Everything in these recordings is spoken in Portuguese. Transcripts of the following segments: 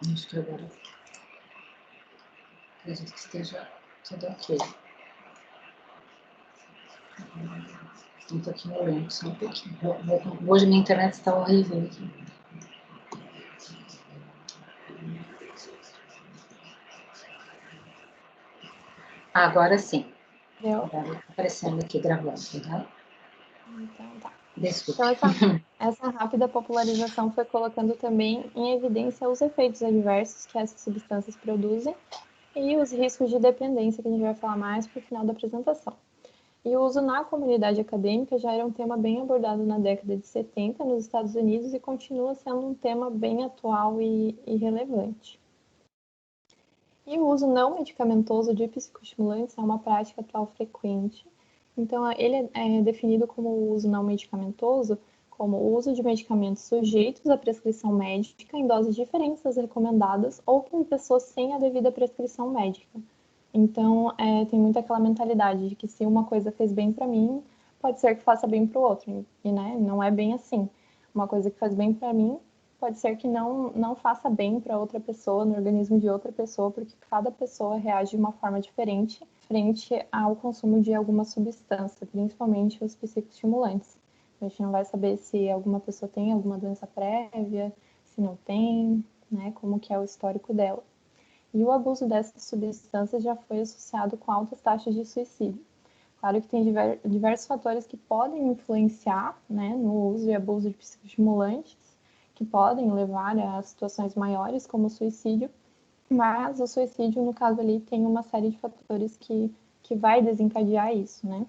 Acho que agora acredito que esteja tudo ok. Um pouquinho lento, só um pouquinho. Hoje minha internet está horrível aqui. Agora sim. Deu? Agora tá aparecendo aqui gravando, tá? Então tá. Desculpe. Então, essa rápida popularização foi colocando também em evidência os efeitos adversos que essas substâncias produzem e os riscos de dependência, que a gente vai falar mais para o final da apresentação. E o uso na comunidade acadêmica já era um tema bem abordado na década de 70 nos Estados Unidos e continua sendo um tema bem atual e relevante. E o uso não medicamentoso de psicoestimulantes é uma prática atual frequente. Então, ele é definido como o uso não medicamentoso, como o uso de medicamentos sujeitos à prescrição médica em doses diferentes das recomendadas ou por pessoas sem a devida prescrição médica. Então, tem muito aquela mentalidade de que se uma coisa fez bem para mim, pode ser que faça bem para o outro. E, né, não é bem assim. Uma coisa que faz bem para mim, pode ser que não faça bem para outra pessoa, no organismo de outra pessoa, porque cada pessoa reage de uma forma diferente frente ao consumo de alguma substância, principalmente os psicoestimulantes. A gente não vai saber se alguma pessoa tem alguma doença prévia, se não tem, né, como que é o histórico dela. E o abuso dessas substâncias já foi associado com altas taxas de suicídio. Claro que tem diversos fatores que podem influenciar, né, no uso e abuso de psicoestimulantes, que podem levar a situações maiores, como o suicídio, mas o suicídio, no caso ali, tem uma série de fatores que vai desencadear isso, né?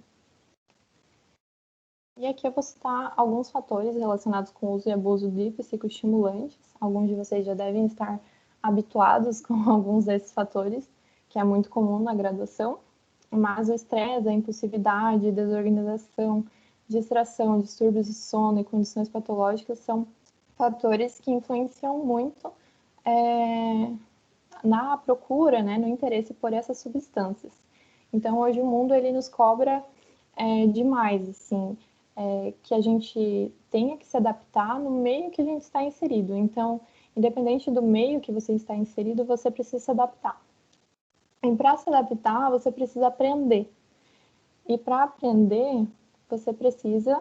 E aqui eu vou citar alguns fatores relacionados com o uso e abuso de psicoestimulantes. Alguns de vocês já devem estar habituados com alguns desses fatores, que é muito comum na graduação, mas o estresse, a impulsividade, desorganização, distração, distúrbios de sono e condições patológicas são fatores que influenciam muito na procura, né, no interesse por essas substâncias. Então, hoje o mundo ele nos cobra demais, assim, que a gente tenha que se adaptar no meio que a gente está inserido. Então, independente do meio que você está inserido, você precisa se adaptar. E para se adaptar, você precisa aprender. E para aprender, você precisa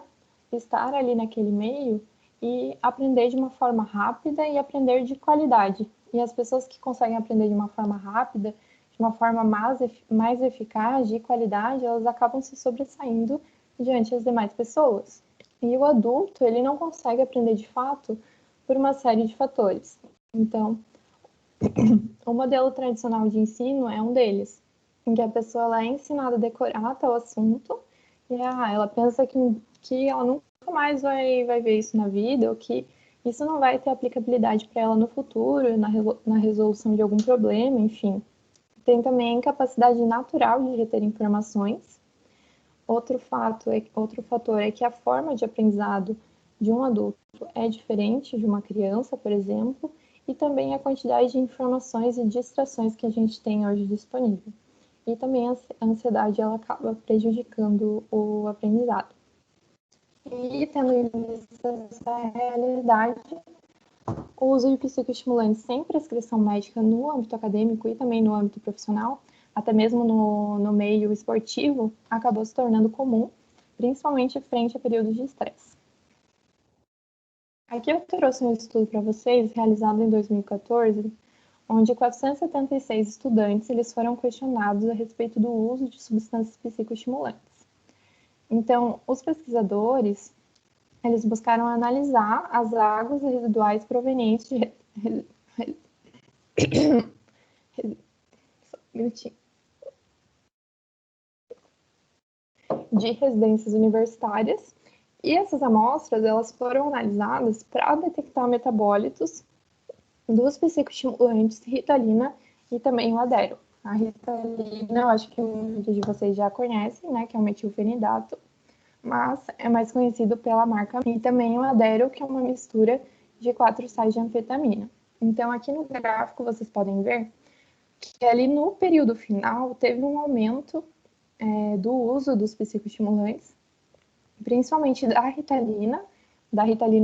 estar ali naquele meio e aprender de uma forma rápida e aprender de qualidade. E as pessoas que conseguem aprender de uma forma rápida, de uma forma mais eficaz, de qualidade, elas acabam se sobressaindo diante das demais pessoas. E o adulto, ele não consegue aprender de fato por uma série de fatores. Então, o modelo tradicional de ensino é um deles, em que a pessoa ela é ensinada a decorar tal assunto e ela pensa que ela nunca mais vai ver isso na vida, ou que isso não vai ter aplicabilidade para ela no futuro, na resolução de algum problema, enfim. Tem também a incapacidade natural de reter informações. Outro fator é que a forma de aprendizado de um adulto é diferente de uma criança, por exemplo, e também a quantidade de informações e distrações que a gente tem hoje disponível. E também a ansiedade ela acaba prejudicando o aprendizado. E tendo em vista essa realidade, o uso de psicoestimulantes sem prescrição médica no âmbito acadêmico e também no âmbito profissional, até mesmo no meio esportivo, acabou se tornando comum, principalmente frente a períodos de estresse. Aqui eu trouxe um estudo para vocês, realizado em 2014, onde 476 estudantes eles foram questionados a respeito do uso de substâncias psicoestimulantes. Então, os pesquisadores eles buscaram analisar as águas residuais provenientes de residências universitárias, e essas amostras elas foram analisadas para detectar metabólitos dos psicoestimulantes Ritalina e também o Adero. A Ritalina, eu acho que muitos de vocês já conhecem, né, que é o metilfenidato, mas é mais conhecido pela marca, e também o Adero, que é uma mistura de 4 sais de anfetamina. Então, aqui no gráfico vocês podem ver que ali no período final teve um aumento do uso dos psicoestimulantes, principalmente da Ritalina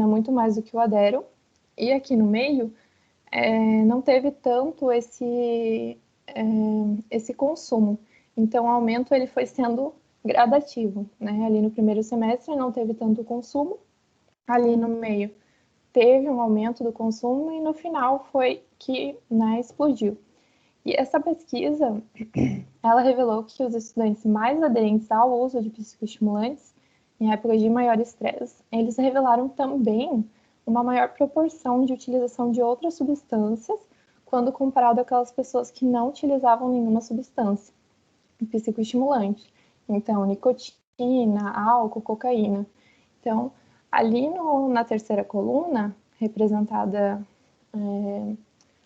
muito mais do que o Adero, e aqui no meio não teve tanto esse consumo. Então, o aumento ele foi sendo gradativo, né? Ali no primeiro semestre não teve tanto consumo, ali no meio teve um aumento do consumo e no final foi que, né, explodiu. E essa pesquisa, ela revelou que os estudantes mais aderentes ao uso de psicoestimulantes em épocas de maior estresse, eles revelaram também uma maior proporção de utilização de outras substâncias quando comparado àquelas pessoas que não utilizavam nenhuma substância psicoestimulante. Então, nicotina, álcool, cocaína. Então, ali na terceira coluna, representada,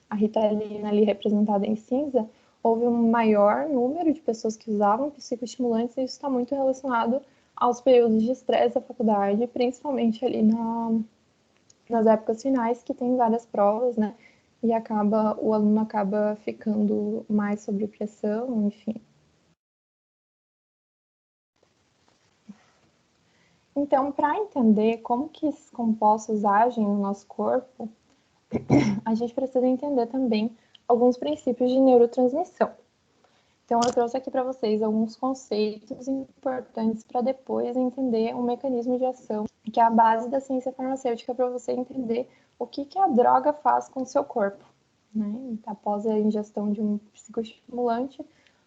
a Ritalina ali representada em cinza, houve um maior número de pessoas que usavam psicoestimulantes e isso está muito relacionado aos períodos de estresse da faculdade, principalmente ali nas épocas finais, que tem várias provas, né? E o aluno acaba ficando mais sob pressão, enfim. Então, para entender como que esses compostos agem no nosso corpo, a gente precisa entender também alguns princípios de neurotransmissão. Então, eu trouxe aqui para vocês alguns conceitos importantes para depois entender o mecanismo de ação, que é a base da ciência farmacêutica, para você entender o que a droga faz com o seu corpo, né? Após a ingestão de um psicoestimulante,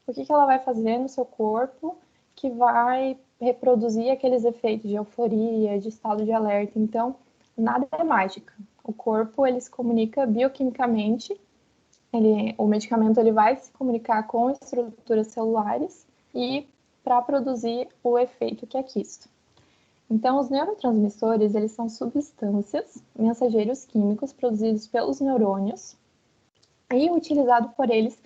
o que ela vai fazer no seu corpo que vai reproduzir aqueles efeitos de euforia, de estado de alerta. Então, nada é mágica. O corpo, ele se comunica bioquimicamente, o medicamento ele vai se comunicar com estruturas celulares e para produzir o efeito que é quisto. Então, os neurotransmissores, eles são substâncias, mensageiros químicos produzidos pelos neurônios e utilizados por eles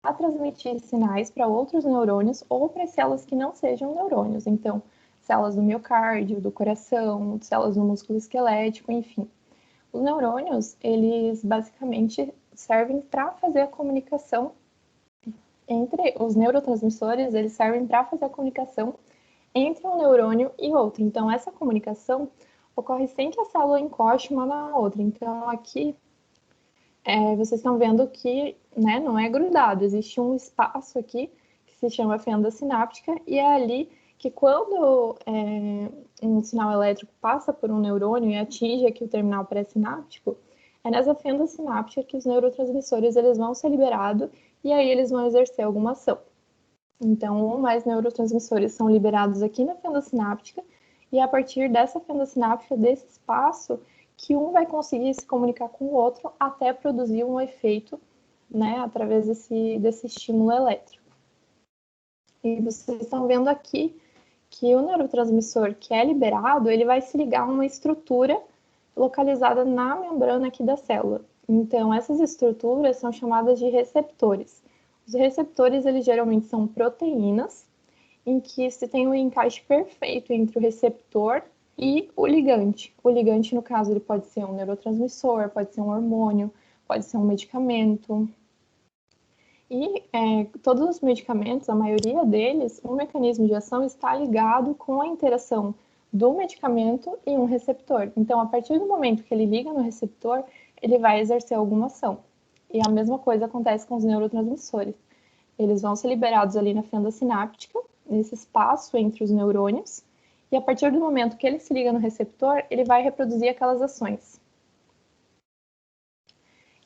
para transmitir sinais para outros neurônios ou para células que não sejam neurônios. Então, células do miocárdio, do coração, células do músculo esquelético, enfim. Os neurônios, eles basicamente servem para fazer a comunicação entre os neurotransmissores, eles servem para fazer a comunicação entre um neurônio e outro. Então, essa comunicação ocorre sem que a célula encoste uma na outra. Então, aqui, vocês estão vendo que, né, não é grudado, existe um espaço aqui que se chama fenda sináptica e é ali que quando um sinal elétrico passa por um neurônio e atinge aqui o terminal pré-sináptico, é nessa fenda sináptica que os neurotransmissores eles vão ser liberados e aí eles vão exercer alguma ação. Então, um ou mais neurotransmissores são liberados aqui na fenda sináptica e a partir dessa fenda sináptica, desse espaço, que um vai conseguir se comunicar com o outro até produzir um efeito, né, através desse estímulo elétrico. E vocês estão vendo aqui que o neurotransmissor que é liberado, ele vai se ligar a uma estrutura localizada na membrana aqui da célula. Então, essas estruturas são chamadas de receptores. Os receptores, eles geralmente são proteínas, em que se tem um encaixe perfeito entre o receptor e o ligante. O ligante, no caso, ele pode ser um neurotransmissor, pode ser um hormônio, pode ser um medicamento. E todos os medicamentos, a maioria deles, o mecanismo de ação está ligado com a interação do medicamento e um receptor. Então, a partir do momento que ele liga no receptor, ele vai exercer alguma ação. E a mesma coisa acontece com os neurotransmissores. Eles vão ser liberados ali na fenda sináptica, nesse espaço entre os neurônios, e a partir do momento que ele se liga no receptor, ele vai reproduzir aquelas ações.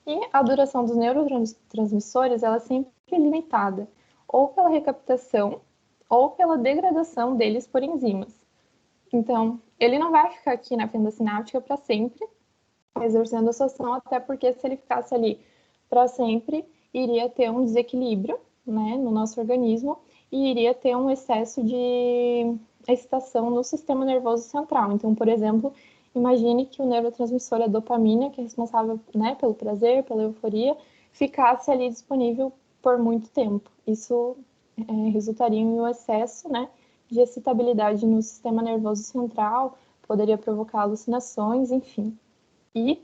E a duração dos neurotransmissores ela é sempre limitada, ou pela recaptação, ou pela degradação deles por enzimas. Então, ele não vai ficar aqui na fenda sináptica para sempre, exercendo a sua ação, até porque se ele ficasse ali para sempre, iria ter um desequilíbrio, né, no nosso organismo e iria ter um excesso de excitação no sistema nervoso central. Então, por exemplo, imagine que o neurotransmissor, a dopamina, que é responsável, né, pelo prazer, pela euforia, ficasse ali disponível por muito tempo. Isso resultaria em um excesso, né, de excitabilidade no sistema nervoso central, poderia provocar alucinações, enfim. E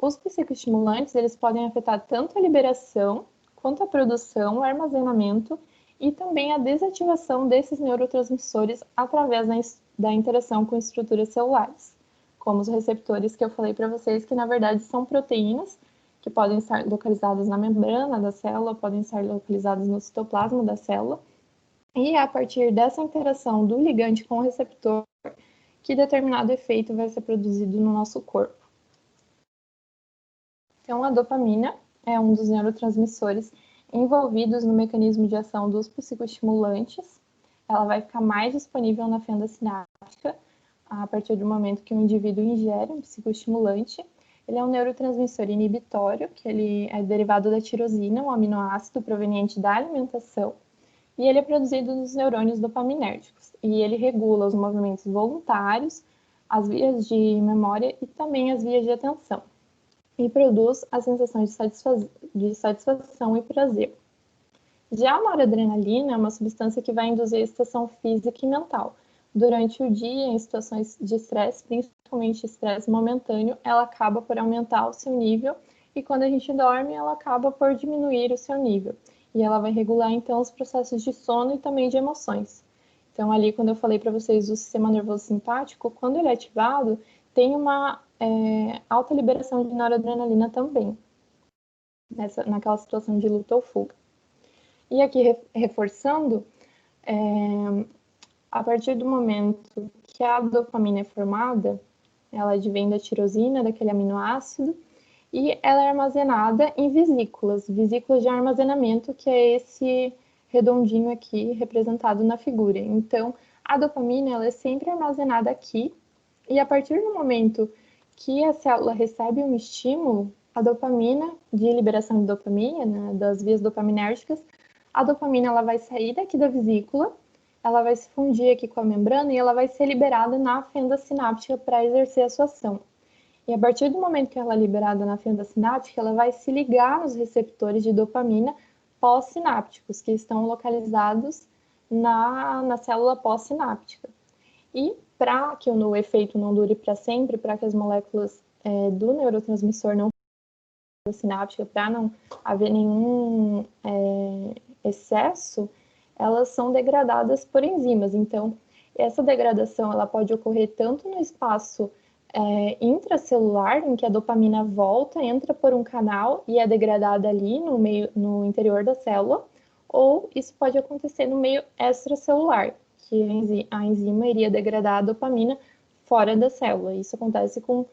os psicoestimulantes, eles podem afetar tanto a liberação, quanto a produção, o armazenamento e também a desativação desses neurotransmissores através da interação com estruturas celulares, como os receptores que eu falei para vocês, que na verdade são proteínas que podem estar localizadas na membrana da célula, podem estar localizadas no citoplasma da célula, e é a partir dessa interação do ligante com o receptor que determinado efeito vai ser produzido no nosso corpo. Então, a dopamina é um dos neurotransmissores envolvidos no mecanismo de ação dos psicoestimulantes. Ela vai ficar mais disponível na fenda sináptica a partir do momento que o indivíduo ingere um psicoestimulante. Ele é um neurotransmissor inibitório, que ele é derivado da tirosina, um aminoácido proveniente da alimentação, e ele é produzido nos neurônios dopaminérgicos. E ele regula os movimentos voluntários, as vias de memória e também as vias de atenção. E produz a sensação de satisfação e prazer. Já a noradrenalina é uma substância que vai induzir a excitação física e mental. Durante o dia, em situações de estresse, principalmente estresse momentâneo, ela acaba por aumentar o seu nível e quando a gente dorme, ela acaba por diminuir o seu nível. E ela vai regular, então, os processos de sono e também de emoções. Então, ali, quando eu falei para vocês do sistema nervoso simpático, quando ele é ativado, tem uma alta liberação de noradrenalina também, naquela situação de luta ou fuga. E aqui, reforçando, a partir do momento que a dopamina é formada, ela advém da tirosina, daquele aminoácido, e ela é armazenada em vesículas de armazenamento, que é esse redondinho aqui representado na figura. Então, a dopamina ela é sempre armazenada aqui, e a partir do momento que a célula recebe um estímulo, a dopamina, de liberação de dopamina, né, das vias dopaminérgicas, a dopamina ela vai sair daqui da vesícula, ela vai se fundir aqui com a membrana e ela vai ser liberada na fenda sináptica para exercer a sua ação. E a partir do momento que ela é liberada na fenda sináptica, ela vai se ligar nos receptores de dopamina pós-sinápticos, que estão localizados na célula pós-sináptica. E para que o efeito não dure para sempre, para que as moléculas do neurotransmissor não sináptica, para não haver nenhum excesso, elas são degradadas por enzimas. Então, essa degradação ela pode ocorrer tanto no espaço intracelular, em que a dopamina volta, entra por um canal e é degradada ali no interior da célula, ou isso pode acontecer no meio extracelular, que a enzima iria degradar a dopamina fora da célula. Isso acontece com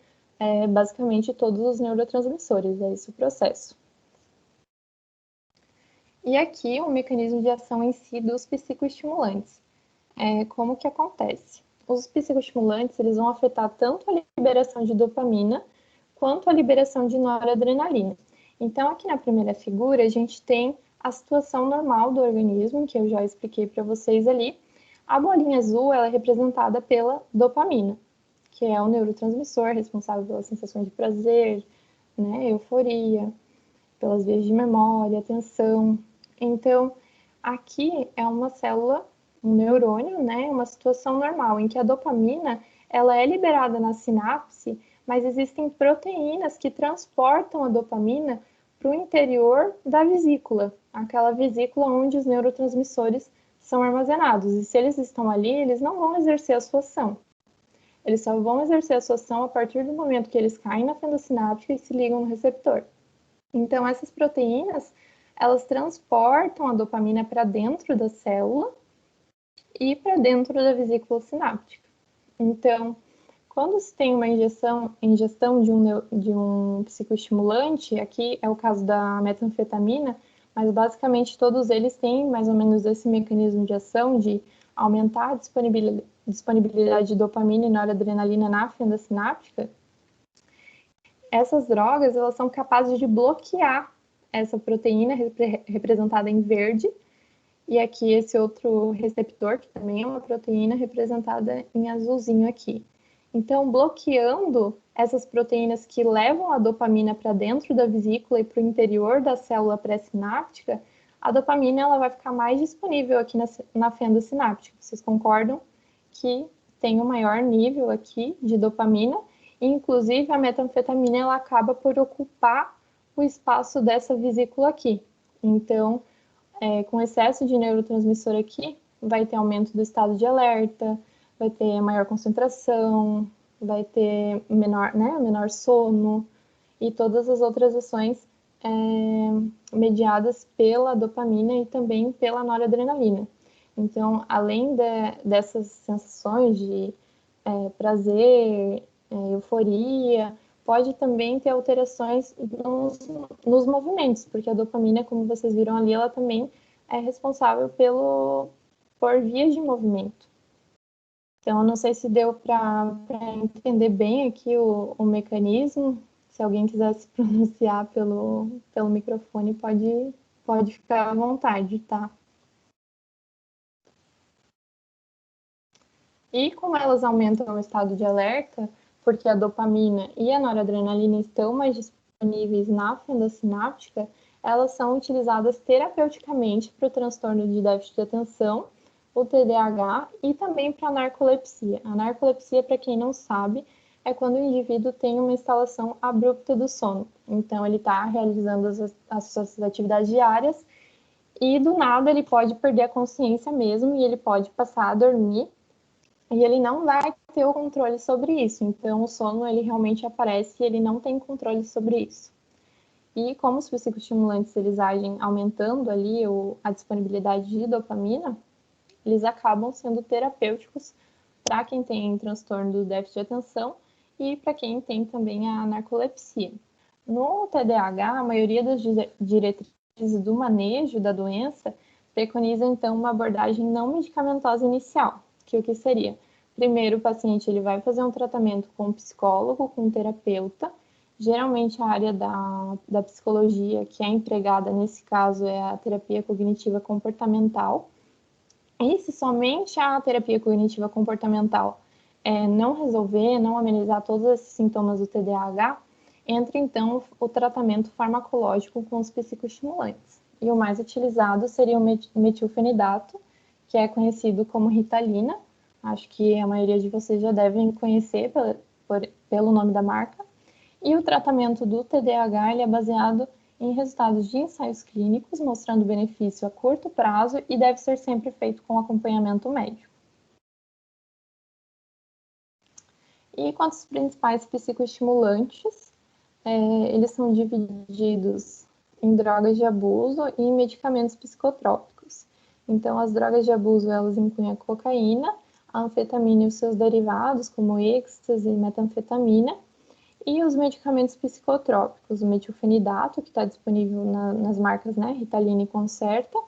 basicamente todos os neurotransmissores, é esse o processo. E aqui o mecanismo de ação em si dos psicoestimulantes. Como que acontece? Os psicoestimulantes eles vão afetar tanto a liberação de dopamina quanto a liberação de noradrenalina. Então, aqui na primeira figura, a gente tem a situação normal do organismo, que eu já expliquei para vocês ali. A bolinha azul ela é representada pela dopamina, que é o neurotransmissor responsável pelas sensações de prazer, né, euforia, pelas vias de memória, atenção. Então, aqui é uma célula, um neurônio, né, uma situação normal, em que a dopamina ela é liberada na sinapse, mas existem proteínas que transportam a dopamina para o interior da vesícula, aquela vesícula onde os neurotransmissores são armazenados. E se eles estão ali, eles não vão exercer a sua ação. Eles só vão exercer a sua ação a partir do momento que eles caem na fenda sináptica e se ligam no receptor. Então, essas proteínas, elas transportam a dopamina para dentro da célula e para dentro da vesícula sináptica. Então, quando se tem uma ingestão de um psicoestimulante, aqui é o caso da metanfetamina, mas basicamente todos eles têm mais ou menos esse mecanismo de ação de aumentar a disponibilidade de dopamina e noradrenalina na fenda sináptica. Essas drogas elas são capazes de bloquear essa proteína representada em verde, e aqui esse outro receptor, que também é uma proteína representada em azulzinho aqui. Então, bloqueando essas proteínas que levam a dopamina para dentro da vesícula e para o interior da célula pré-sináptica, a dopamina ela vai ficar mais disponível aqui na fenda sináptica. Vocês concordam que tem um maior nível aqui de dopamina? E, inclusive, a metanfetamina ela acaba por ocupar o espaço dessa vesícula aqui. Então, com excesso de neurotransmissor aqui, vai ter aumento do estado de alerta, vai ter maior concentração, vai ter menor sono. e todas as outras ações mediadas pela dopamina e também pela noradrenalina. Então, além dessas sensações de prazer, euforia, pode também ter alterações nos movimentos, porque a dopamina, como vocês viram ali, ela também é responsável por vias de movimento. Então, eu não sei se deu para entender bem aqui o mecanismo. Se alguém quiser se pronunciar pelo microfone, pode ficar à vontade, tá? E como elas aumentam o estado de alerta, porque a dopamina e a noradrenalina estão mais disponíveis na fenda sináptica, elas são utilizadas terapeuticamente para o transtorno de déficit de atenção, o TDAH e também para a narcolepsia. A narcolepsia, para quem não sabe, é quando o indivíduo tem uma instalação abrupta do sono. Então, ele está realizando as suas atividades diárias e, do nada, ele pode perder a consciência mesmo e ele pode passar a dormir e ele não vai ter o controle sobre isso. Então, o sono, ele realmente aparece e ele não tem controle sobre isso. E como os psicoestimulantes, eles agem aumentando ali a disponibilidade de dopamina, eles acabam sendo terapêuticos para quem tem transtorno do déficit de atenção e para quem tem também a narcolepsia. No TDAH, a maioria das diretrizes do manejo da doença preconiza, então, uma abordagem não medicamentosa inicial, que o que seria? Primeiro, o paciente ele vai fazer um tratamento com um psicólogo, com um terapeuta. Geralmente, a área da psicologia que é empregada nesse caso é a terapia cognitiva comportamental. E se somente a terapia cognitiva comportamental não resolver, não amenizar todos esses sintomas do TDAH, entra então o tratamento farmacológico com os psicoestimulantes. E o mais utilizado seria o metilfenidato, que é conhecido como Ritalina. Acho que a maioria de vocês já devem conhecer pelo nome da marca. E o tratamento do TDAH ele é baseado em resultados de ensaios clínicos, mostrando benefício a curto prazo e deve ser sempre feito com acompanhamento médico. E quanto aos principais psicoestimulantes, eles são divididos em drogas de abuso e em medicamentos psicotrópicos. Então, as drogas de abuso, elas incluem a cocaína, a anfetamina e os seus derivados, como êxtase e metanfetamina, e os medicamentos psicotrópicos, o metilfenidato, que está disponível nas marcas, né, Ritalina e Concerta,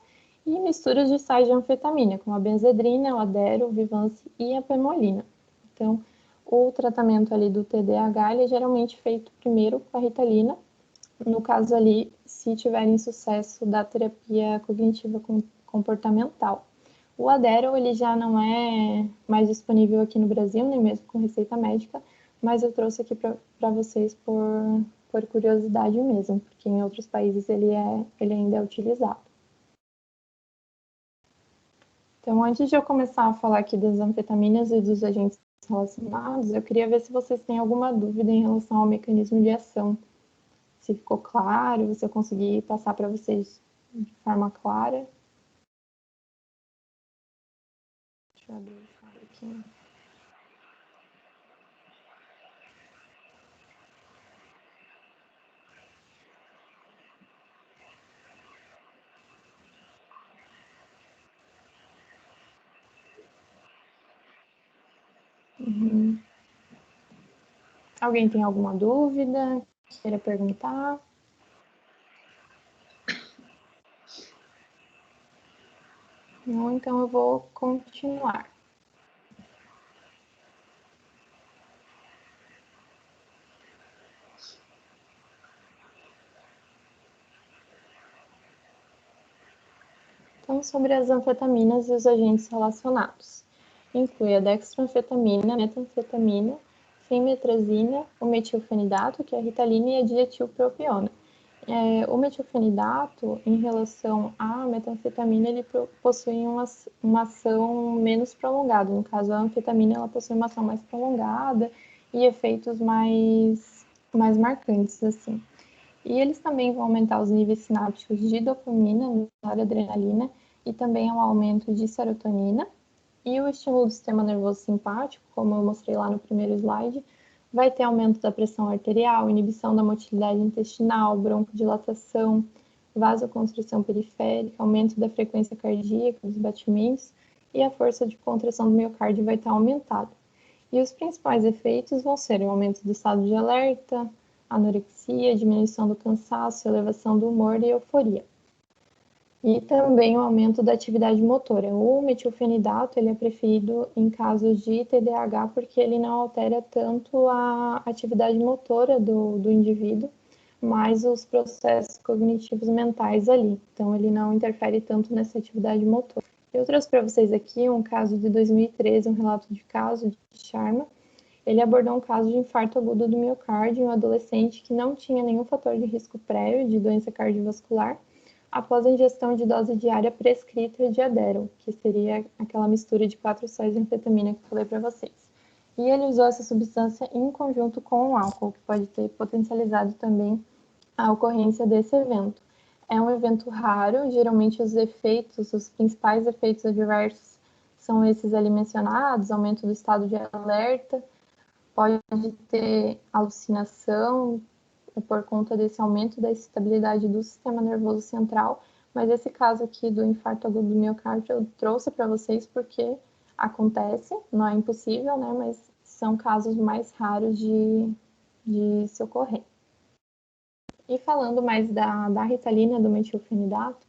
e misturas de sais de anfetamina, como a benzedrina, o Adero, o Vivance e a pemolina. Então, o tratamento ali do TDAH, ele é geralmente feito primeiro com a Ritalina, no caso ali, se tiverem sucesso da terapia cognitiva comportamental. O Adero, ele já não é mais disponível aqui no Brasil, nem mesmo com receita médica, mas eu trouxe aqui para vocês por curiosidade mesmo, porque em outros países ele ainda é utilizado. Então, antes de eu começar a falar aqui das anfetaminas e dos agentes relacionados, eu queria ver se vocês têm alguma dúvida em relação ao mecanismo de ação. Se ficou claro, se eu consegui passar para vocês de forma clara. Deixa eu abrir o aqui. Uhum. Alguém tem alguma dúvida? Queira perguntar? Não, então eu vou continuar. Então, sobre as anfetaminas e os agentes relacionados. Inclui a dextroanfetamina, a metanfetamina, fenmetrazina, o metilfenidato, que é a Ritalina, e a dietilpropiona. O metilfenidato, em relação à metanfetamina, ele possui uma ação menos prolongada. No caso, a anfetamina ela possui uma ação mais prolongada e efeitos mais marcantes, assim. E eles também vão aumentar os níveis sinápticos de dopamina, noradrenalina, e também um aumento de serotonina. E o estímulo do sistema nervoso simpático, como eu mostrei lá no primeiro slide, vai ter aumento da pressão arterial, inibição da motilidade intestinal, broncodilatação, vasoconstrição periférica, aumento da frequência cardíaca, dos batimentos, e a força de contração do miocárdio vai estar aumentada. E os principais efeitos vão ser o aumento do estado de alerta, anorexia, diminuição do cansaço, elevação do humor e euforia. E também o aumento da atividade motora. O metilfenidato ele é preferido em casos de TDAH porque ele não altera tanto a atividade motora do indivíduo, mas os processos cognitivos mentais ali. Então, ele não interfere tanto nessa atividade motora. Eu trouxe para vocês aqui um caso de 2013, um relato de caso de Sharma. Ele abordou um caso de infarto agudo do miocárdio em um adolescente que não tinha nenhum fator de risco prévio de doença cardiovascular após a ingestão de dose diária prescrita de Adderall, que seria aquela mistura de 4 sóis de anfetamina que eu falei para vocês. E ele usou essa substância em conjunto com o álcool, que pode ter potencializado também a ocorrência desse evento. É um evento raro, geralmente os principais efeitos adversos são esses ali mencionados, aumento do estado de alerta, pode ter alucinação por conta desse aumento da excitabilidade do sistema nervoso central, mas esse caso aqui do infarto agudo do miocárdio eu trouxe para vocês porque acontece, não é impossível, né, mas são casos mais raros de se ocorrer. E falando mais da Ritalina, do metilfenidato,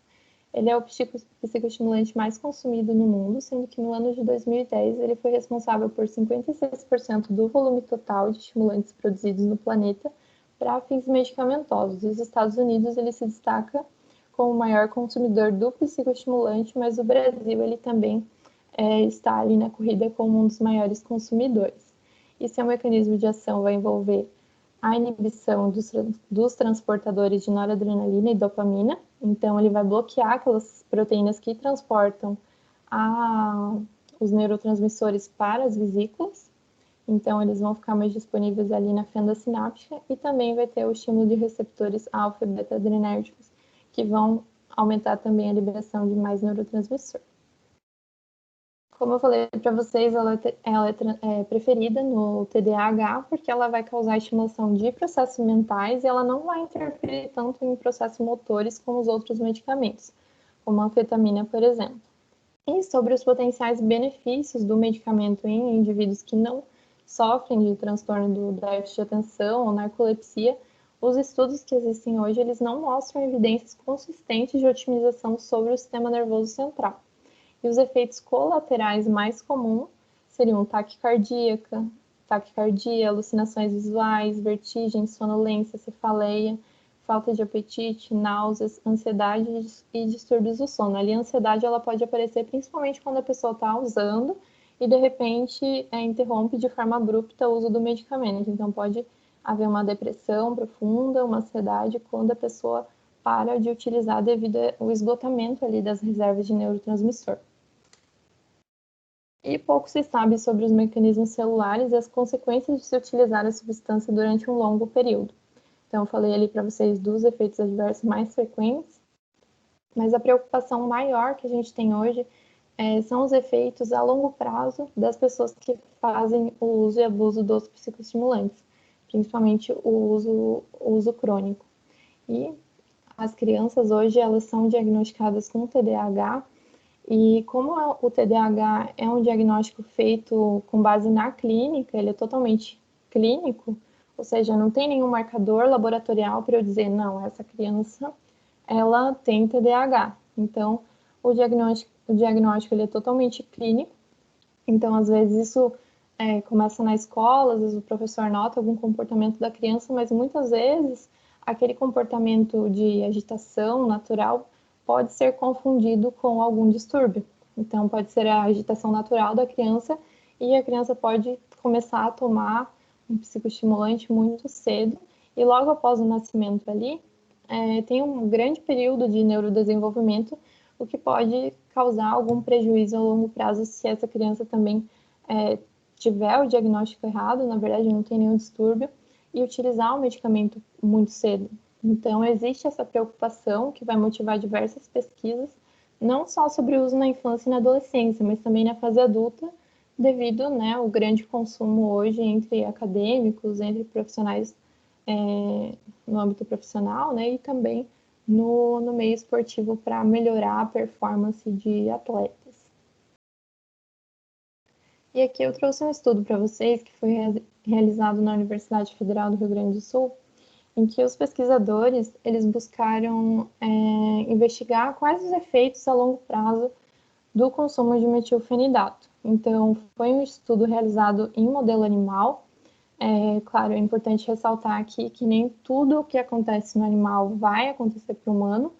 ele é o psicoestimulante mais consumido no mundo, sendo que no ano de 2010 ele foi responsável por 56% do volume total de estimulantes produzidos no planeta para fins medicamentosos. E os Estados Unidos ele se destaca como o maior consumidor do psicoestimulante, mas o Brasil ele também está ali na corrida como um dos maiores consumidores. E seu mecanismo de ação vai envolver a inibição dos transportadores de noradrenalina e dopamina. Então, ele vai bloquear aquelas proteínas que transportam os neurotransmissores para as vesículas. Então, eles vão ficar mais disponíveis ali na fenda sináptica e também vai ter o estímulo de receptores alfa e beta-adrenérgicos, que vão aumentar também a liberação de mais neurotransmissor. Como eu falei para vocês, ela é preferida no TDAH porque ela vai causar estimulação de processos mentais e ela não vai interferir tanto em processos motores como os outros medicamentos, como a anfetamina, por exemplo. E sobre os potenciais benefícios do medicamento em indivíduos que não sofrem de transtorno do déficit de atenção ou narcolepsia, os estudos que existem hoje, eles não mostram evidências consistentes de otimização sobre o sistema nervoso central. E os efeitos colaterais mais comuns seriam taquicardia, alucinações visuais, vertigem, sonolência, cefaleia, falta de apetite, náuseas, ansiedade e distúrbios do sono. Ali a ansiedade ela pode aparecer principalmente quando a pessoa está usando e de repente interrompe de forma abrupta o uso do medicamento. Então pode haver uma depressão profunda, uma ansiedade quando a pessoa para de utilizar devido ao esgotamento ali das reservas de neurotransmissor. E pouco se sabe sobre os mecanismos celulares e as consequências de se utilizar a substância durante um longo período. Então, eu falei ali para vocês dos efeitos adversos mais frequentes, mas a preocupação maior que a gente tem hoje são os efeitos a longo prazo das pessoas que fazem o uso e abuso dos psicoestimulantes, principalmente o uso crônico. E as crianças hoje, elas são diagnosticadas com TDAH, e como o TDAH é um diagnóstico feito com base na clínica, ele é totalmente clínico, ou seja, não tem nenhum marcador laboratorial para eu dizer, não, essa criança, ela tem TDAH. Então, o diagnóstico ele é totalmente clínico, então, às vezes, isso começa na escola, às vezes o professor nota algum comportamento da criança, mas muitas vezes aquele comportamento de agitação natural pode ser confundido com algum distúrbio. Então, pode ser a agitação natural da criança e a criança pode começar a tomar um psicoestimulante muito cedo e logo após o nascimento ali, tem um grande período de neurodesenvolvimento, o que pode causar algum prejuízo a longo prazo se essa criança também tiver o diagnóstico errado, na verdade não tem nenhum distúrbio, e utilizar o medicamento muito cedo. Então, existe essa preocupação que vai motivar diversas pesquisas, não só sobre o uso na infância e na adolescência, mas também na fase adulta, devido, né, ao grande consumo hoje entre acadêmicos, entre profissionais no âmbito profissional, né, e também no meio esportivo para melhorar a performance de atletas. E aqui eu trouxe um estudo para vocês que foi realizado na Universidade Federal do Rio Grande do Sul, em que os pesquisadores eles buscaram investigar quais os efeitos a longo prazo do consumo de metilfenidato. Então, foi um estudo realizado em modelo animal. Claro, é importante ressaltar aqui que nem tudo o que acontece no animal vai acontecer para o humano.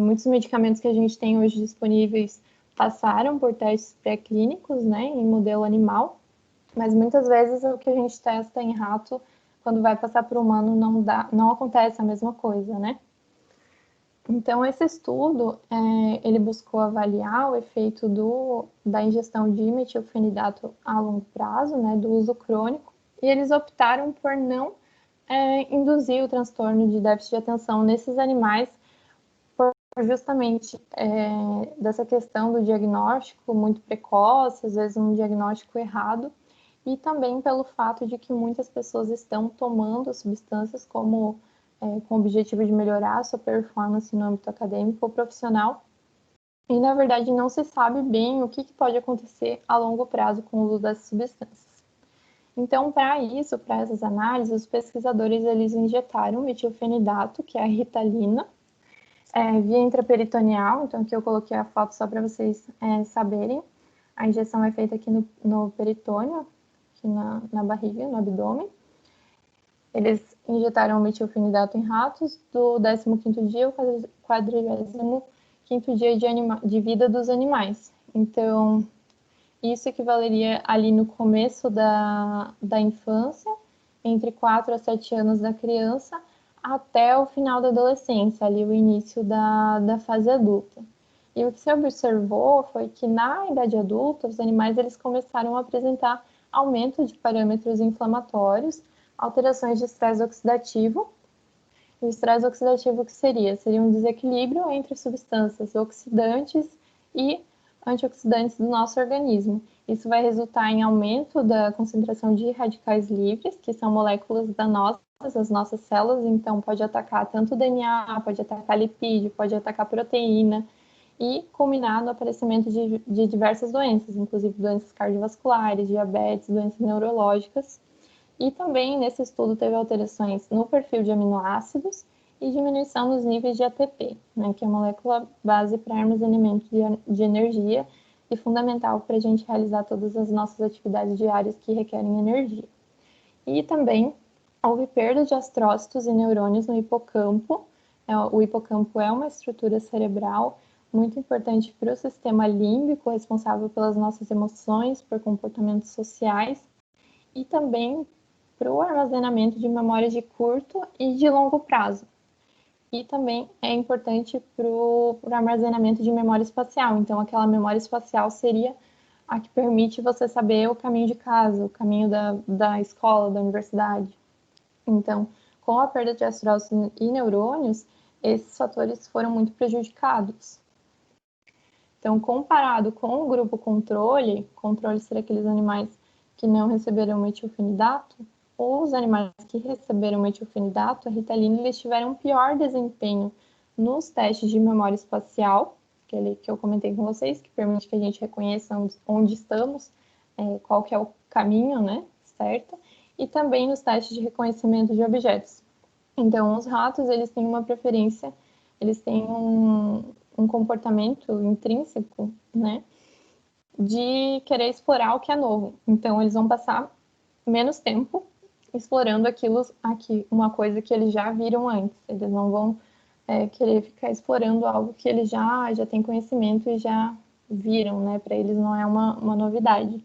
Muitos medicamentos que a gente tem hoje disponíveis passaram por testes pré-clínicos, né, em modelo animal, mas muitas vezes o que a gente testa em rato, quando vai passar para o humano, não acontece a mesma coisa, né? Então, esse estudo, ele buscou avaliar o efeito da ingestão de metilfenidato a longo prazo, né, do uso crônico, e eles optaram por não induzir o transtorno de déficit de atenção nesses animais, por justamente dessa questão do diagnóstico muito precoce, às vezes um diagnóstico errado, e também pelo fato de que muitas pessoas estão tomando substâncias com o objetivo de melhorar a sua performance no âmbito acadêmico ou profissional, e na verdade não se sabe bem o que pode acontecer a longo prazo com o uso dessas substâncias. Então, para isso, para essas análises, os pesquisadores eles injetaram metilfenidato, que é a ritalina, via intraperitoneal. Então, aqui eu coloquei a foto só para vocês saberem. A injeção é feita aqui no peritônio, aqui na barriga, no abdômen. Eles injetaram metilfenidato em ratos do 15º dia ao 45º dia de vida dos animais. Então, isso equivaleria ali no começo da infância, entre 4 a 7 anos da criança, até o final da adolescência, ali o início da fase adulta. E o que se observou foi que na idade adulta, os animais eles começaram a apresentar aumento de parâmetros inflamatórios, alterações de estresse oxidativo. O estresse oxidativo que seria? Seria um desequilíbrio entre substâncias oxidantes e antioxidantes do nosso organismo. Isso vai resultar em aumento da concentração de radicais livres, que são moléculas danosas às nossas células, então pode atacar tanto o DNA, pode atacar lipídio, pode atacar proteína, e culminar no aparecimento de diversas doenças, inclusive doenças cardiovasculares, diabetes, doenças neurológicas. E também nesse estudo teve alterações no perfil de aminoácidos e diminuição nos níveis de ATP, né, que é a molécula base para armazenamento de energia e fundamental para a gente realizar todas as nossas atividades diárias que requerem energia. E também houve perda de astrócitos e neurônios no hipocampo. O hipocampo é uma estrutura cerebral muito importante para o sistema límbico, responsável pelas nossas emoções, por comportamentos sociais, e também para o armazenamento de memórias de curto e de longo prazo. E também é importante para o armazenamento de memória espacial. Então, aquela memória espacial seria a que permite você saber o caminho de casa, o caminho da escola, da universidade. Então, com a perda de astrócitos e neurônios, esses fatores foram muito prejudicados. Então, comparado com o grupo controle seria aqueles animais que não receberam metilfenidato, os animais que receberam metilfenidato, a ritalina, eles tiveram um pior desempenho nos testes de memória espacial, aquele que eu comentei com vocês, que permite que a gente reconheça onde estamos, qual que é o caminho, né, certo? E também nos testes de reconhecimento de objetos. Então, os ratos, eles têm uma preferência, eles têm um comportamento intrínseco, né, de querer explorar o que é novo. Então, eles vão passar menos tempo explorando uma coisa que eles já viram antes. Eles não vão querer ficar explorando algo que eles já têm conhecimento e já viram, né? Para eles não é uma novidade.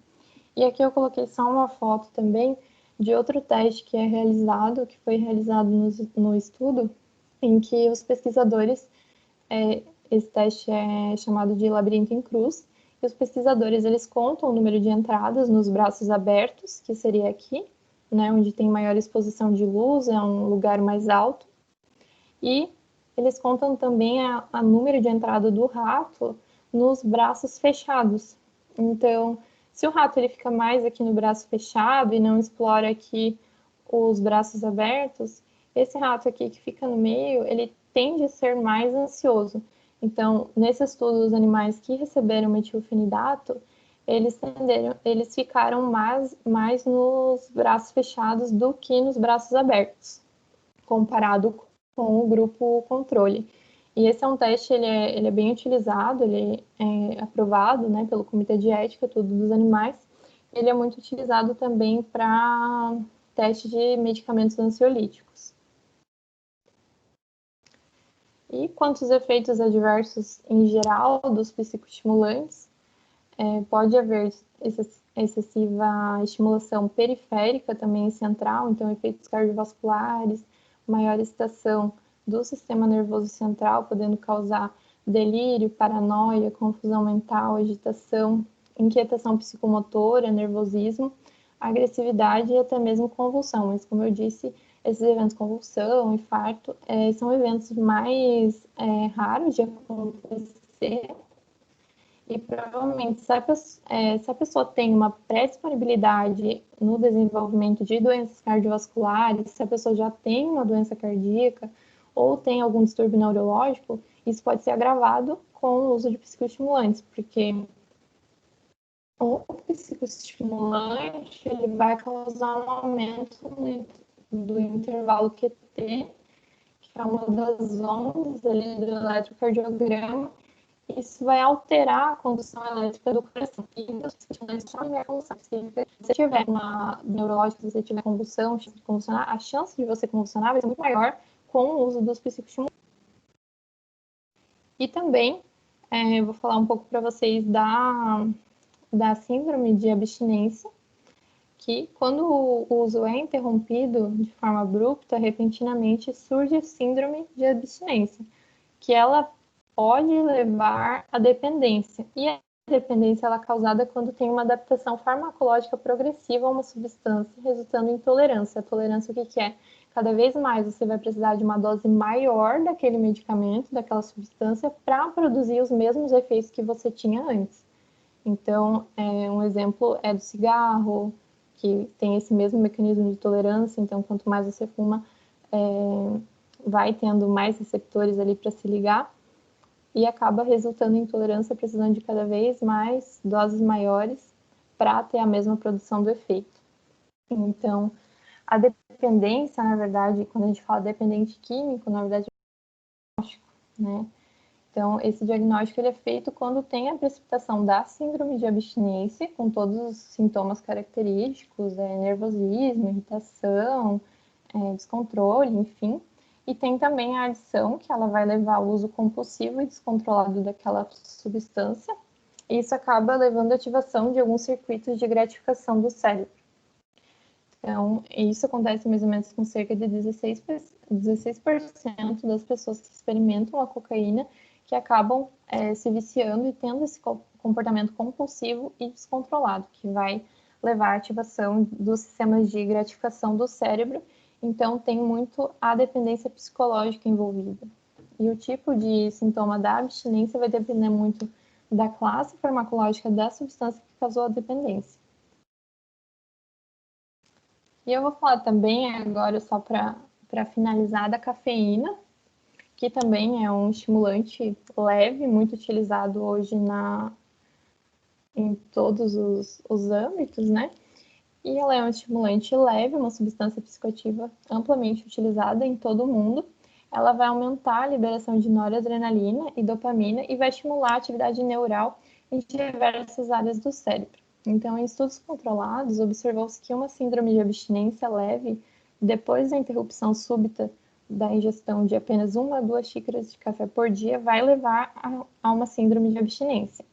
E aqui eu coloquei só uma foto também de outro teste que foi realizado no estudo, em que os pesquisadores, esse teste é chamado de labirinto em cruz, e os pesquisadores, eles contam o número de entradas nos braços abertos, que seria aqui, né, onde tem maior exposição de luz, é um lugar mais alto, e eles contam também a número de entrada do rato nos braços fechados. Então, Se o rato ele fica mais aqui no braço fechado e não explora aqui os braços abertos, esse rato aqui que fica no meio, ele tende a ser mais ansioso. Então, nesse estudo dos animais que receberam metilfenidato, eles ficaram mais nos braços fechados do que nos braços abertos, comparado com o grupo controle. E esse é um teste, ele é bem utilizado, ele é aprovado, né, pelo Comitê de Ética, tudo dos animais. Ele é muito utilizado também para teste de medicamentos ansiolíticos. E quanto aos efeitos adversos em geral dos psicoestimulantes, pode haver excessiva estimulação periférica, também central, então efeitos cardiovasculares, maior excitação do sistema nervoso central, podendo causar delírio, paranoia, confusão mental, agitação, inquietação psicomotora, nervosismo, agressividade e até mesmo convulsão. Mas, como eu disse, esses eventos, convulsão, infarto, são eventos mais raros de acontecer. E provavelmente, se a pessoa tem uma pré-disponibilidade no desenvolvimento de doenças cardiovasculares, se a pessoa já tem uma doença cardíaca ou tem algum distúrbio neurológico, isso pode ser agravado com o uso de psicoestimulantes, porque o psicoestimulante ele vai causar um aumento do intervalo QT, que é uma das ondas ali do eletrocardiograma. Isso vai alterar a condução elétrica do coração. E os psicoestimulantes também a convulsão. Se você tiver uma neurológica, se você tiver convulsão, a chance de você convulsionar vai ser muito maior com o uso dos psicoestimulantes. E também, eu vou falar um pouco para vocês da síndrome de abstinência, que quando o uso é interrompido de forma abrupta, repentinamente surge a síndrome de abstinência, que ela pode levar à dependência. E a dependência ela é causada quando tem uma adaptação farmacológica progressiva a uma substância, resultando em intolerância. A tolerância, o que é? Cada vez mais você vai precisar de uma dose maior daquele medicamento, daquela substância, para produzir os mesmos efeitos que você tinha antes. Então, um exemplo é do cigarro, que tem esse mesmo mecanismo de tolerância. Então, quanto mais você fuma, vai tendo mais receptores ali para se ligar e acaba resultando em intolerância, precisando de cada vez mais doses maiores para ter a mesma produção do efeito. Então, a dependência, na verdade, quando a gente fala dependente químico, na verdade é um diagnóstico, né? Então, esse diagnóstico ele é feito quando tem a precipitação da síndrome de abstinência, com todos os sintomas característicos, nervosismo, irritação, descontrole, enfim. E tem também a adição, que ela vai levar ao uso compulsivo e descontrolado daquela substância. E isso acaba levando à ativação de alguns circuitos de gratificação do cérebro. Então, isso acontece mais ou menos com cerca de 16% das pessoas que experimentam a cocaína, que acabam se viciando e tendo esse comportamento compulsivo e descontrolado, que vai levar à ativação dos sistemas de gratificação do cérebro. Então, tem muito a dependência psicológica envolvida. E o tipo de sintoma da abstinência vai depender muito da classe farmacológica da substância que causou a dependência. E eu vou falar também agora, só para finalizar, da cafeína, que também é um estimulante leve, muito utilizado hoje em todos os âmbitos, né? E ela é um estimulante leve, uma substância psicoativa amplamente utilizada em todo o mundo. Ela vai aumentar a liberação de noradrenalina e dopamina e vai estimular a atividade neural em diversas áreas do cérebro. Então, em estudos controlados, observou-se que uma síndrome de abstinência leve, depois da interrupção súbita da ingestão de apenas 1 a 2 xícaras de café por dia, vai levar a uma síndrome de abstinência.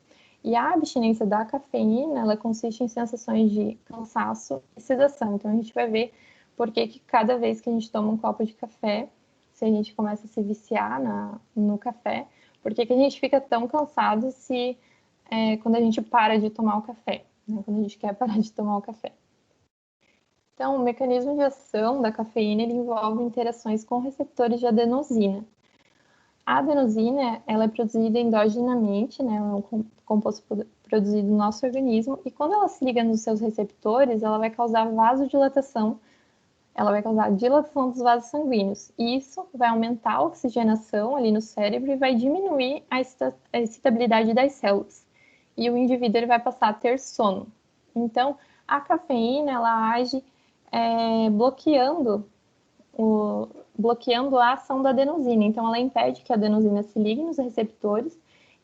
E a abstinência da cafeína, ela consiste em sensações de cansaço e sedação. Então, a gente vai ver por que cada vez que a gente toma um copo de café, se a gente começa a se viciar no café, por que a gente fica tão cansado quando a gente para de tomar o café, né? Quando a gente quer parar de tomar o café. Então, o mecanismo de ação da cafeína ele envolve interações com receptores de adenosina. A adenosina, ela é produzida endogenamente, né? É um composto produzido no nosso organismo, e quando ela se liga nos seus receptores, ela vai causar vasodilatação, ela vai causar dilatação dos vasos sanguíneos. E isso vai aumentar a oxigenação ali no cérebro e vai diminuir a excitabilidade das células. E o indivíduo ele vai passar a ter sono. Então, a cafeína, ela age bloqueando a ação da adenosina. Então, ela impede que a adenosina se ligue nos receptores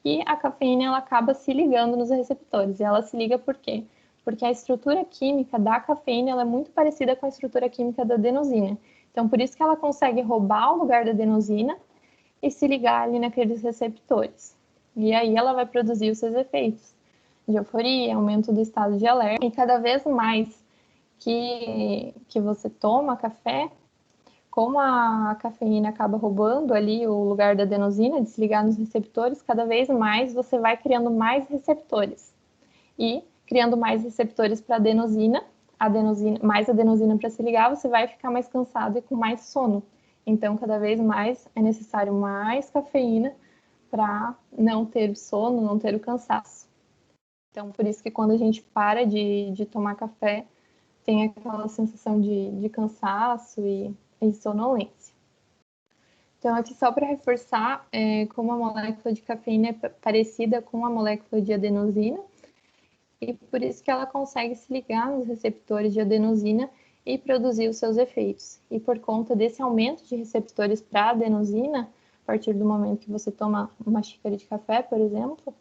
e a cafeína ela acaba se ligando nos receptores. E ela se liga por quê? Porque a estrutura química da cafeína ela é muito parecida com a estrutura química da adenosina. Então, por isso que ela consegue roubar o lugar da adenosina e se ligar ali naqueles receptores. E aí ela vai produzir os seus efeitos de euforia, aumento do estado de alerta. E cada vez mais que você toma café, como a cafeína acaba roubando ali o lugar da adenosina, de se ligar nos receptores, cada vez mais você vai criando mais receptores. E criando mais receptores para adenosina, mais adenosina para se ligar, você vai ficar mais cansado e com mais sono. Então, cada vez mais é necessário mais cafeína para não ter o sono, não ter o cansaço. Então, por isso que quando a gente para de tomar café, tem aquela sensação de cansaço e sonolência. Então, aqui só para reforçar como a molécula de cafeína é parecida com a molécula de adenosina, e por isso que ela consegue se ligar nos receptores de adenosina e produzir os seus efeitos. E por conta desse aumento de receptores para adenosina, a partir do momento que você toma uma xícara de café, por exemplo,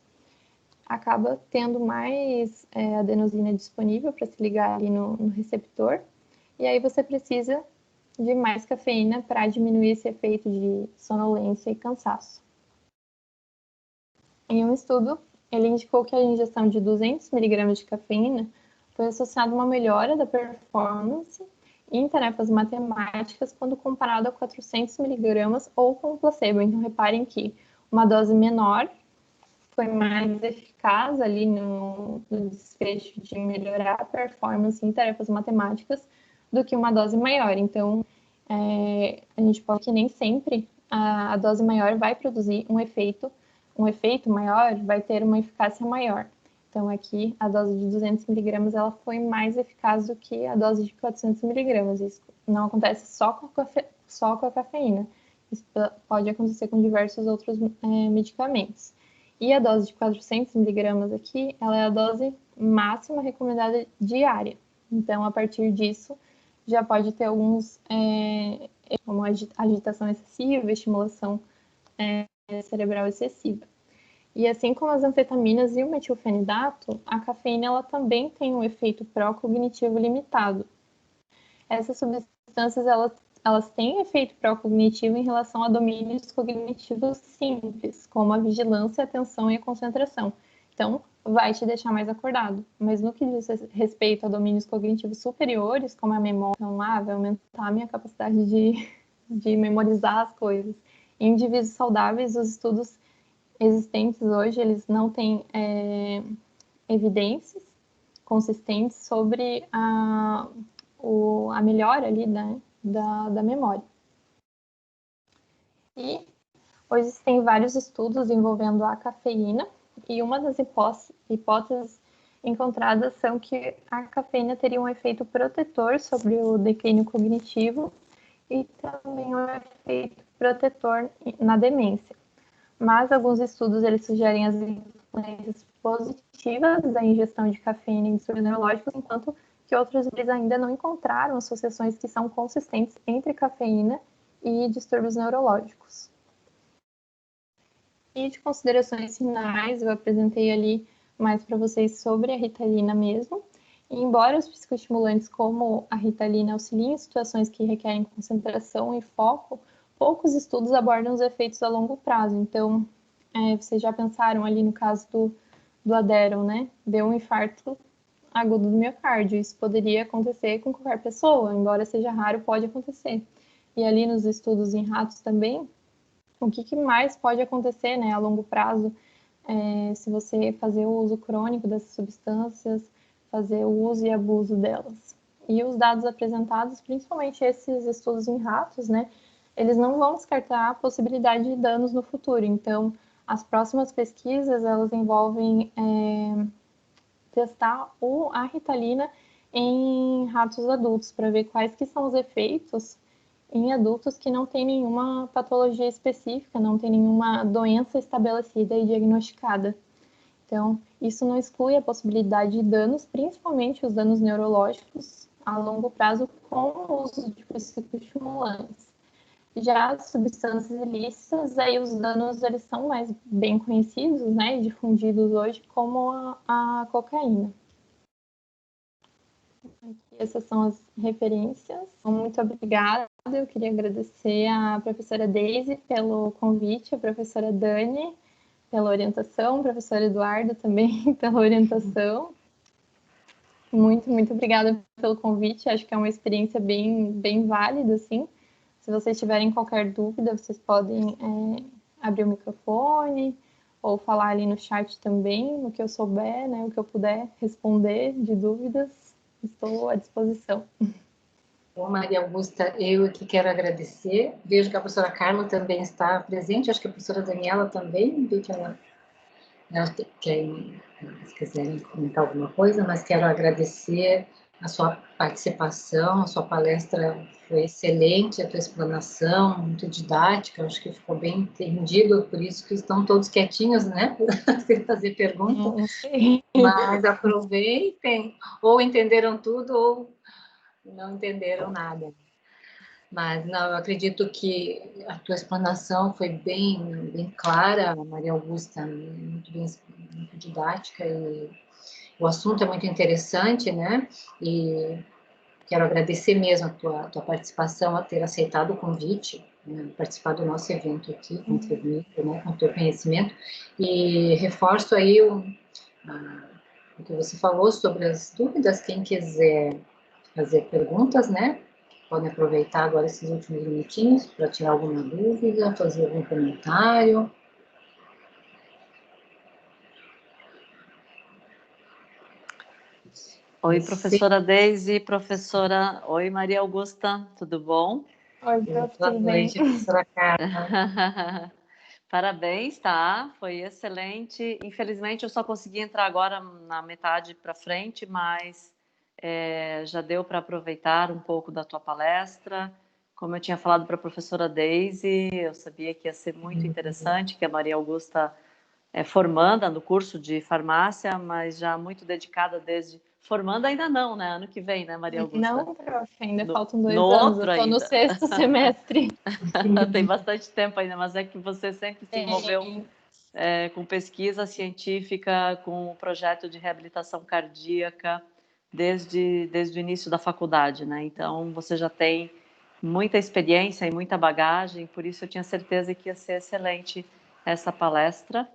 acaba tendo mais adenosina disponível para se ligar ali no receptor, e aí você precisa de mais cafeína para diminuir esse efeito de sonolência e cansaço. Em um estudo, ele indicou que a ingestão de 200 mg de cafeína foi associada a uma melhora da performance em tarefas matemáticas quando comparado a 400 mg ou com o placebo. Então, reparem que uma dose menor foi mais eficaz ali no desfecho de melhorar a performance em tarefas matemáticas do que uma dose maior. Então, a gente pode que nem sempre a dose maior vai produzir um efeito maior, vai ter uma eficácia maior. Então, aqui, a dose de 200 mg ela foi mais eficaz do que a dose de 400 mg. Isso não acontece só com a cafeína. Isso pode acontecer com diversos outros medicamentos. E a dose de 400 mg aqui, ela é a dose máxima recomendada diária. Então, a partir disso, já pode ter alguns, como agitação excessiva, estimulação cerebral excessiva. E assim como as anfetaminas e o metilfenidato, a cafeína ela também tem um efeito pró-cognitivo limitado. Essas substâncias elas têm efeito pró-cognitivo em relação a domínios cognitivos simples, como a vigilância, a atenção e a concentração. Então, vai te deixar mais acordado. Mas no que diz respeito a domínios cognitivos superiores, como a memória, vai aumentar a minha capacidade de memorizar as coisas. Em indivíduos saudáveis, os estudos existentes hoje, eles não têm evidências consistentes sobre a melhora ali, né, da memória. E hoje tem vários estudos envolvendo a cafeína, e uma das hipóteses encontradas são que a cafeína teria um efeito protetor sobre o declínio cognitivo e também um efeito protetor na demência. Mas alguns estudos eles sugerem as influências positivas da ingestão de cafeína em distúrbios neurológicos, enquanto que outros eles ainda não encontraram associações que são consistentes entre cafeína e distúrbios neurológicos. E de considerações finais, eu apresentei ali mais para vocês sobre a Ritalina mesmo. E embora os psicoestimulantes como a Ritalina auxiliem em situações que requerem concentração e foco, poucos estudos abordam os efeitos a longo prazo. Então, vocês já pensaram ali no caso do Adderall, né? Deu um infarto agudo do miocárdio. Isso poderia acontecer com qualquer pessoa, embora seja raro, pode acontecer. E ali nos estudos em ratos também, o que mais pode acontecer, né, a longo prazo, se você fazer o uso crônico dessas substâncias, fazer o uso e abuso delas. E os dados apresentados, principalmente esses estudos em ratos, né, eles não vão descartar a possibilidade de danos no futuro. Então, as próximas pesquisas, elas envolvem testar a Ritalina em ratos adultos, para ver quais que são os efeitos em adultos que não têm nenhuma patologia específica, não tem nenhuma doença estabelecida e diagnosticada. Então, isso não exclui a possibilidade de danos, principalmente os danos neurológicos a longo prazo com o uso de psicoestimulantes. Já as substâncias ilícitas, aí os danos eles são mais bem conhecidos, né, e difundidos hoje, como a cocaína. Aqui, essas são as referências. Muito obrigada. Eu queria agradecer à professora Daisy pelo convite, a professora Dani pela orientação, o professor Eduardo também pela orientação. Muito, muito obrigada pelo convite. Acho que é uma experiência bem válida, assim. Se vocês tiverem qualquer dúvida, vocês podem abrir o microfone ou falar ali no chat também, no que eu souber, né, o que eu puder responder de dúvidas, estou à disposição. Bom, Maria Augusta, eu que quero agradecer. Vejo que a professora Carla também está presente, acho que a professora Daniela também, vi que ela quer, se quiserem comentar alguma coisa, mas quero agradecer a sua participação, a sua palestra foi excelente, a tua explanação, muito didática, acho que ficou bem entendido, por isso que estão todos quietinhos, né, sem fazer pergunta. Não sei. Mas aproveitem, ou entenderam tudo, ou não entenderam nada. Mas não, eu acredito que a tua explanação foi bem clara, Maria Augusta, muito didática, e o assunto é muito interessante, né? E quero agradecer mesmo a tua participação, a ter aceitado o convite, né? Participar do nosso evento aqui, contribuir, né? Com o teu conhecimento, e reforço aí o que você falou sobre as dúvidas, quem quiser fazer perguntas, né? Podem aproveitar agora esses últimos minutinhos para tirar alguma dúvida, fazer algum comentário. Oi, professora Daisy, professora... Oi, Maria Augusta, tudo bom? Oi, prof, tudo bem? Professora Carla. Parabéns, tá? Foi excelente. Infelizmente, eu só consegui entrar agora na metade para frente, mas já deu para aproveitar um pouco da tua palestra. Como eu tinha falado para a professora Daisy, eu sabia que ia ser muito interessante, que a Maria Augusta é formanda no curso de farmácia, mas já muito dedicada desde... Formanda ainda não, né? Ano que vem, né, Maria Augusta? Não, prof, ainda faltam 2 no anos, outro eu estou no ainda. 6º semestre. Tem bastante tempo ainda, mas é que você sempre se envolveu com pesquisa científica, com o projeto de reabilitação cardíaca desde o início da faculdade, né? Então, você já tem muita experiência e muita bagagem, por isso eu tinha certeza que ia ser excelente essa palestra.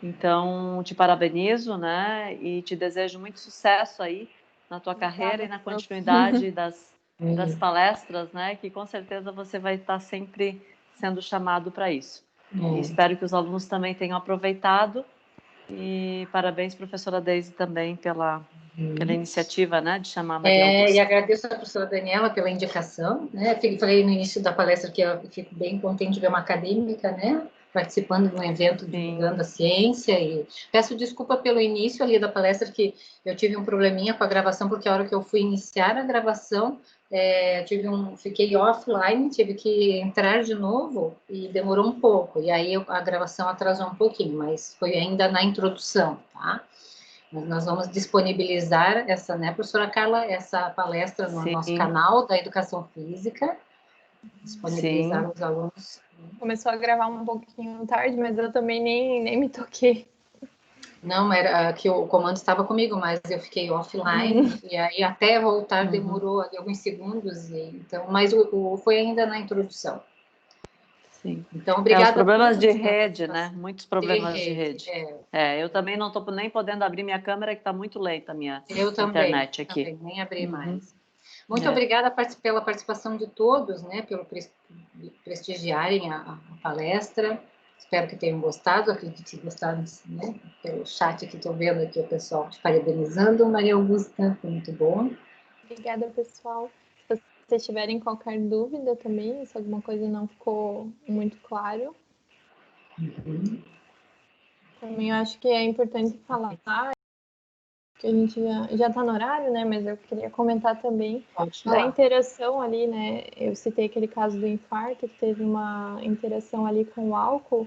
Então, te parabenizo, né? E te desejo muito sucesso aí na tua carreira e na continuidade das palestras, né? Que com certeza você vai estar sempre sendo chamado para isso. E espero que os alunos também tenham aproveitado. E parabéns, professora Daisy, também pela iniciativa, né, de chamar a Maria Augusta. E agradeço a professora Daniela pela indicação, né? Falei no início da palestra que eu fico bem contente de ver uma acadêmica, né? Participando de um evento divulgando a ciência, e peço desculpa pelo início ali da palestra, que eu tive um probleminha com a gravação, porque a hora que eu fui iniciar a gravação, fiquei offline, tive que entrar de novo e demorou um pouco, e aí a gravação atrasou um pouquinho, mas foi ainda na introdução, tá? Mas nós vamos disponibilizar essa, né, professora Carla, essa palestra no nosso canal da Educação Física, disponibilizar os alunos. Começou a gravar um pouquinho tarde, mas eu também nem me toquei. Não, era que o comando estava comigo, mas eu fiquei offline, e aí até voltar demorou ali alguns segundos, então, mas foi ainda na introdução. Sim. Então, obrigada. Os problemas de rede, né? Muitos problemas de rede. Eu também não estou nem podendo abrir minha câmera, que está muito lenta a minha internet aqui. Eu também, nem abri mais. Muito obrigada pela participação de todos, né? Pelo prestigiarem a palestra. Espero que tenham gostado, acredito que gostaram, né? Pelo chat que estou vendo aqui o pessoal te parabenizando. Maria Augusta, foi muito bom. Obrigada, pessoal. Se vocês tiverem qualquer dúvida também, se alguma coisa não ficou muito claro. Também eu acho que é importante falar, que a gente já está no horário, né? Mas eu queria comentar também da interação ali, né? Eu citei aquele caso do infarto, que teve uma interação ali com o álcool,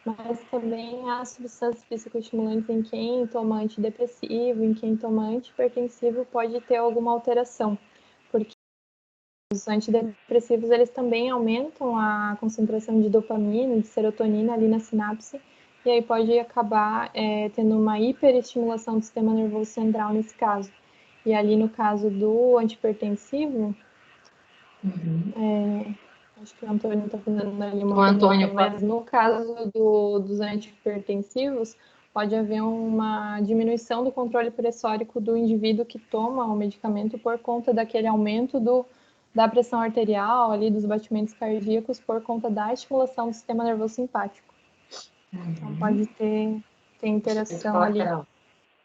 mas também há substâncias psicoestimulantes em quem toma antidepressivo, em quem toma antihipertensivo, pode ter alguma alteração, porque os antidepressivos, eles também aumentam a concentração de dopamina, de serotonina ali na sinapse, e aí pode acabar tendo uma hiperestimulação do sistema nervoso central nesse caso. E ali no caso do antihipertensivo, acho que o Antônio está fazendo ali uma pergunta, mas no caso dos antihipertensivos, pode haver uma diminuição do controle pressórico do indivíduo que toma o medicamento por conta daquele aumento da pressão arterial, ali dos batimentos cardíacos, por conta da estimulação do sistema nervoso simpático. Então, pode ter interação ali.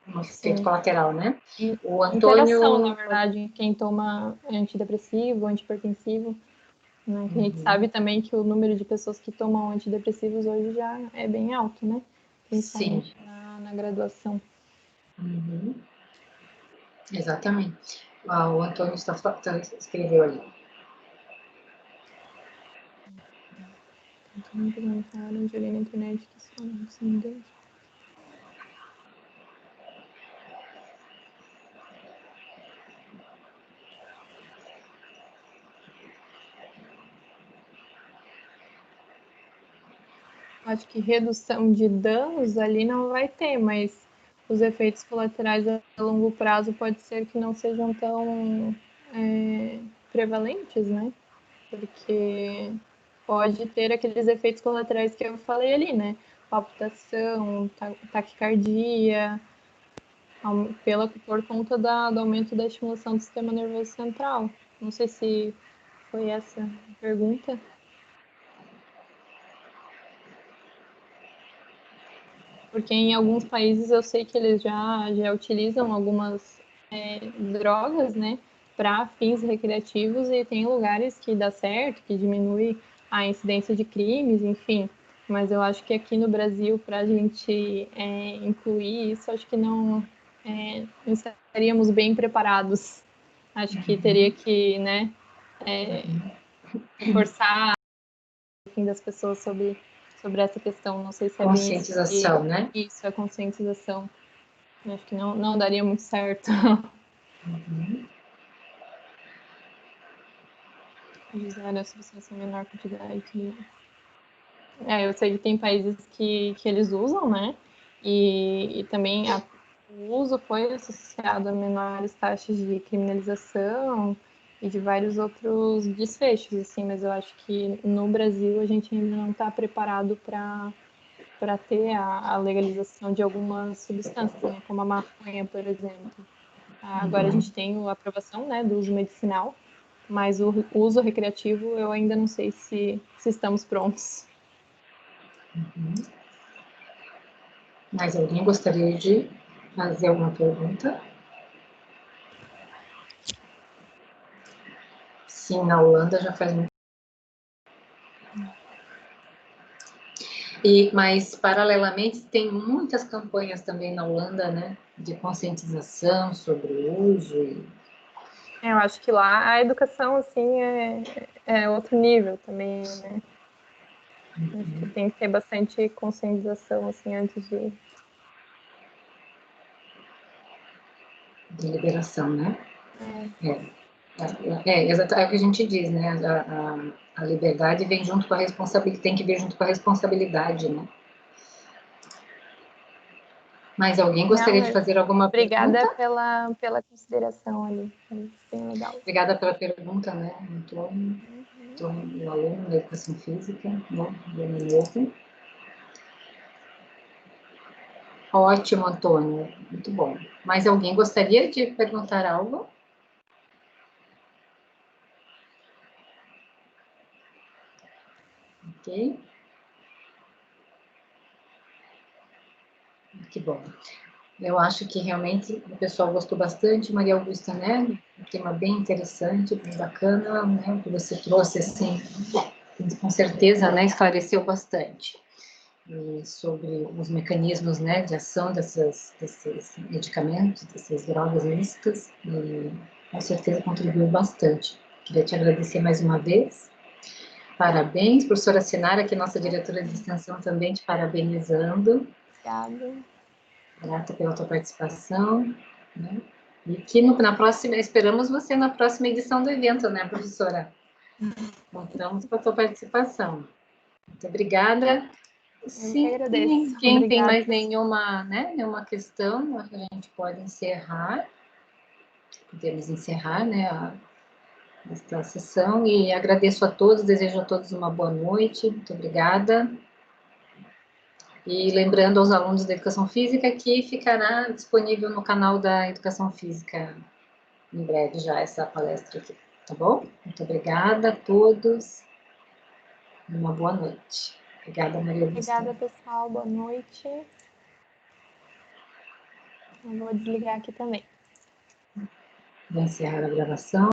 Um efeito colateral, né? O Antônio... Interação, na verdade, quem toma antidepressivo, antihipertensivo, né? A gente sabe também que o número de pessoas que tomam antidepressivos hoje já é bem alto, né? Principalmente na graduação. Exatamente. O Antônio escreveu ali. Então, perguntaram de olhar na internet que só não se engano. Acho que redução de danos ali não vai ter, mas os efeitos colaterais a longo prazo pode ser que não sejam tão prevalentes, né? Porque pode ter aqueles efeitos colaterais que eu falei ali, né? Palpitação, taquicardia, por conta do aumento da estimulação do sistema nervoso central. Não sei se foi essa a pergunta. Porque em alguns países eu sei que eles já utilizam algumas drogas, né, para fins recreativos, e tem lugares que dá certo, que diminui a incidência de crimes, enfim. Mas eu acho que aqui no Brasil, para a gente incluir isso, acho que não estaríamos bem preparados. Acho que teria que, né, reforçar enfim, das pessoas sobre essa questão. Não sei se é conscientização, né? Isso, a conscientização. Acho que não daria muito certo. Usar a substância em menor quantidade. Eu sei que tem países que eles usam, né? E também o uso foi associado a menores taxas de criminalização e de vários outros desfechos, assim, mas eu acho que no Brasil a gente ainda não está preparado para ter a legalização de algumas substâncias, né, como a maconha, por exemplo. Agora a gente tem a aprovação, né, do uso medicinal, mas o uso recreativo eu ainda não sei se estamos prontos. Mais alguém gostaria de fazer alguma pergunta? Sim, na Holanda já faz muito. Mas, paralelamente, tem muitas campanhas também na Holanda, né, de conscientização sobre o uso. Eu acho que lá a educação, assim, é outro nível também, né? Acho que tem que ter bastante conscientização, assim, antes de liberação, né? Exato, é o que a gente diz, né? A liberdade vem junto com a responsabilidade, tem que vir junto com a responsabilidade, né? Mas alguém gostaria de fazer alguma Obrigada pergunta? Obrigada pela consideração ali, bem legal. Obrigada pela pergunta, né? Antônio, meu aluno da Educação Física, né? Novo. Ótimo, Antônio, muito bom. Mais alguém gostaria de perguntar algo? Ok. Que bom. Eu acho que realmente o pessoal gostou bastante, Maria Augusta, né? Um tema bem interessante, bem bacana, né? O que você trouxe, assim, com certeza, né, esclareceu bastante. E sobre os mecanismos, né, de ação desses medicamentos, dessas drogas ilícitas, e com certeza contribuiu bastante. Queria te agradecer mais uma vez. Parabéns, professora Sinara, que é nossa diretora de extensão, também te parabenizando. Obrigada. Grata pela tua participação, né? E que na próxima, esperamos você na próxima edição do evento, né, professora? Contamos com a tua participação. Muito obrigada. Eu que Se agradeço. ninguém tem Obrigada. mais nenhuma questão, a gente pode encerrar. Podemos encerrar, né, esta sessão. E agradeço a todos, desejo a todos uma boa noite. Muito obrigada. E lembrando aos alunos da Educação Física que ficará disponível no canal da Educação Física em breve já essa palestra aqui, tá bom? Muito obrigada a todos. Uma boa noite. Obrigada, Maria Augusta. Obrigada, pessoal. Boa noite. Eu vou desligar aqui também. Vou encerrar a gravação.